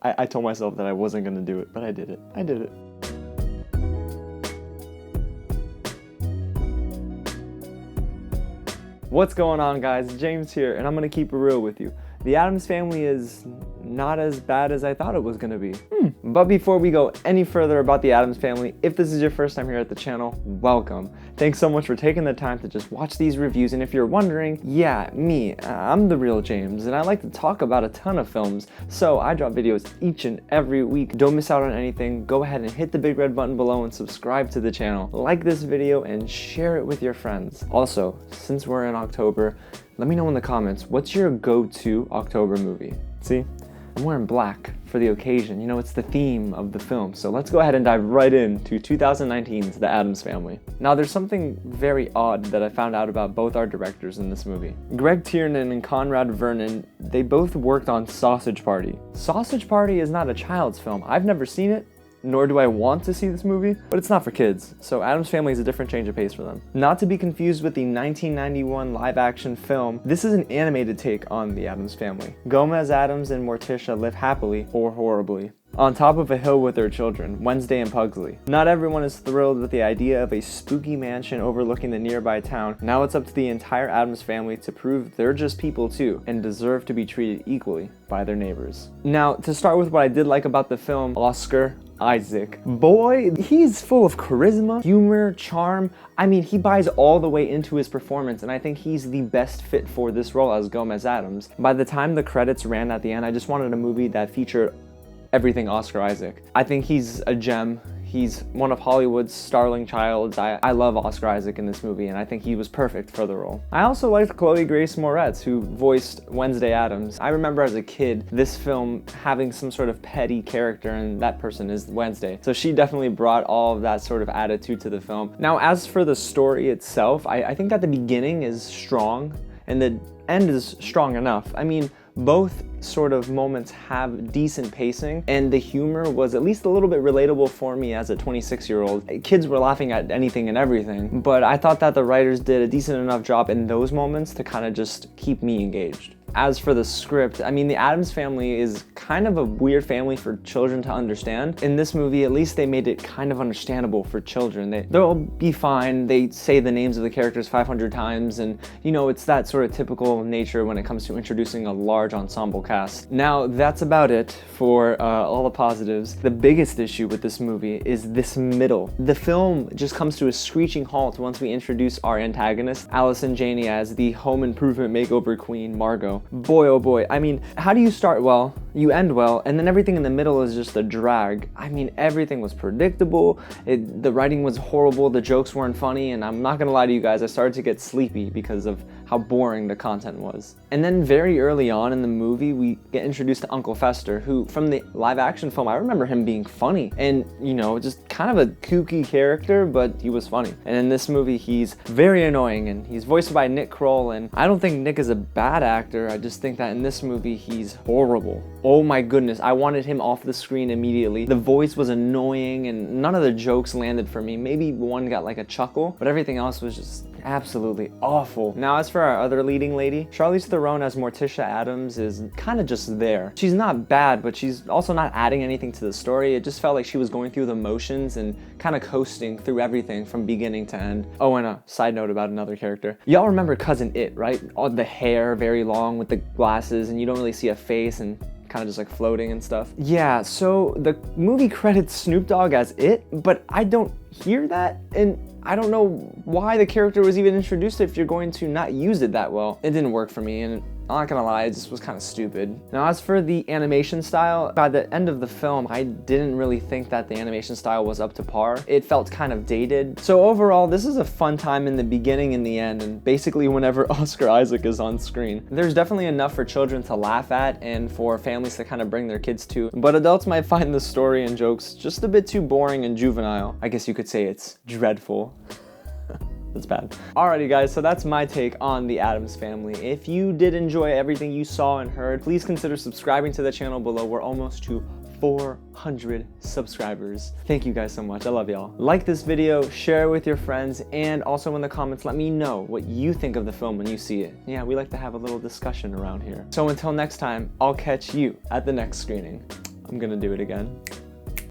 I told myself that I wasn't gonna do it, but I did it. I did it. What's going on, guys? James here, and I'm gonna keep it real with you. The Addams Family is not as bad as I thought it was gonna be. But before we go any further about the Addams Family, if this is your first time here at the channel, welcome. Thanks so much for taking the time to just watch these reviews, and if you're wondering, yeah, me, I'm the real James, and I like to talk about a ton of films, so I drop videos each and every week. Don't miss out on anything. Go ahead and hit the big red button below and subscribe to the channel. Like this video and share it with your friends. Also, since we're in October, let me know in the comments, what's your go-to October movie? See, I'm wearing black for the occasion. You know, it's the theme of the film. So let's go ahead and dive right into 2019's The Addams Family. Now, there's something very odd that I found out about both our directors in this movie. Greg Tiernan and Conrad Vernon, they both worked on Sausage Party. Sausage Party is not a child's film. I've never seen it, nor do I want to see this movie, but it's not for kids, so Addams Family is a different change of pace for them. Not to be confused with the 1991 live-action film, this is an animated take on the Addams Family. Gomez Addams and Morticia live happily, or horribly, on top of a hill with their children, Wednesday and Pugsley. Not everyone is thrilled with the idea of a spooky mansion overlooking the nearby town. Now it's up to the entire Addams Family to prove they're just people too, and deserve to be treated equally by their neighbors. Now, to start with what I did like about the film, Oscar Isaac. Boy, he's full of charisma, humor, charm. I mean, he buys all the way into his performance, and I think he's the best fit for this role as Gomez Addams. By the time the credits ran at the end, I just wanted a movie that featured everything Oscar Isaac. I think he's a gem. He's one of Hollywood's starling childs. I love Oscar Isaac in this movie, and I think he was perfect for the role. I also liked Chloë Grace Moretz, who voiced Wednesday Addams. I remember as a kid, this film having some sort of petty character, and that person is Wednesday. So she definitely brought all of that sort of attitude to the film. Now, as for the story itself, I think that the beginning is strong, and the end is strong enough. I mean, both sort of moments have decent pacing, and the humor was at least a little bit relatable for me as a 26-year-old. Kids were laughing at anything and everything, but I thought that the writers did a decent enough job in those moments to kind of just keep me engaged. As for the script, I mean, the Addams Family is kind of a weird family for children to understand. In this movie, at least they made it kind of understandable for children. They'll be fine. They say the names of the characters 500 times, and you know, it's that sort of typical nature when it comes to introducing a large ensemble cast. Now, that's about it for all the positives. The biggest issue with this movie is this middle. The film just comes to a screeching halt once we introduce our antagonist, Allison Janney, as the home improvement makeover queen, Margot. Boy, oh boy. I mean, how do you start well, you end well, and then everything in the middle is just a drag? I mean, everything was predictable, the writing was horrible, the jokes weren't funny, and I'm not gonna lie to you guys, I started to get sleepy because of how boring the content was. And then very early on in the movie, we get introduced to Uncle Fester, who from the live action film, I remember him being funny and, you know, just kind of a kooky character, but he was funny. And in this movie, he's very annoying, and he's voiced by Nick Kroll, and I don't think Nick is a bad actor. I just think that in this movie, he's horrible. Oh my goodness, I wanted him off the screen immediately. The voice was annoying, and none of the jokes landed for me. Maybe one got like a chuckle, but everything else was just absolutely awful. Now, as for our other leading lady, Charlize Theron as Morticia Addams is kind of just there. She's not bad, but she's also not adding anything to the story. It just felt like she was going through the motions and kind of coasting through everything from beginning to end. Oh, and a side note about another character. Y'all remember Cousin It, right? All the hair very long with the glasses, and you don't really see a face, and kind of just like floating and stuff. Yeah, so the movie credits Snoop Dogg as It, but I don't hear that, and I don't know why the character was even introduced if you're going to not use it that well. It didn't work for me, and I'm not gonna lie, it just was kind of stupid. Now, as for the animation style, by the end of the film, I didn't really think that the animation style was up to par. It felt kind of dated. So overall, this is a fun time in the beginning and the end, and basically whenever Oscar Isaac is on screen. There's definitely enough for children to laugh at and for families to kind of bring their kids to, but adults might find the story and jokes just a bit too boring and juvenile. I guess you could say it's dreadful. That's bad. Alrighty guys, so that's my take on the Addams Family. If you did enjoy everything you saw and heard, please consider subscribing to the channel below. We're almost to 400 subscribers. Thank you guys so much. I love y'all. Like this video, share it with your friends, and also in the comments, let me know what you think of the film when you see it. Yeah, we like to have a little discussion around here. So until next time, I'll catch you at the next screening. I'm gonna do it again.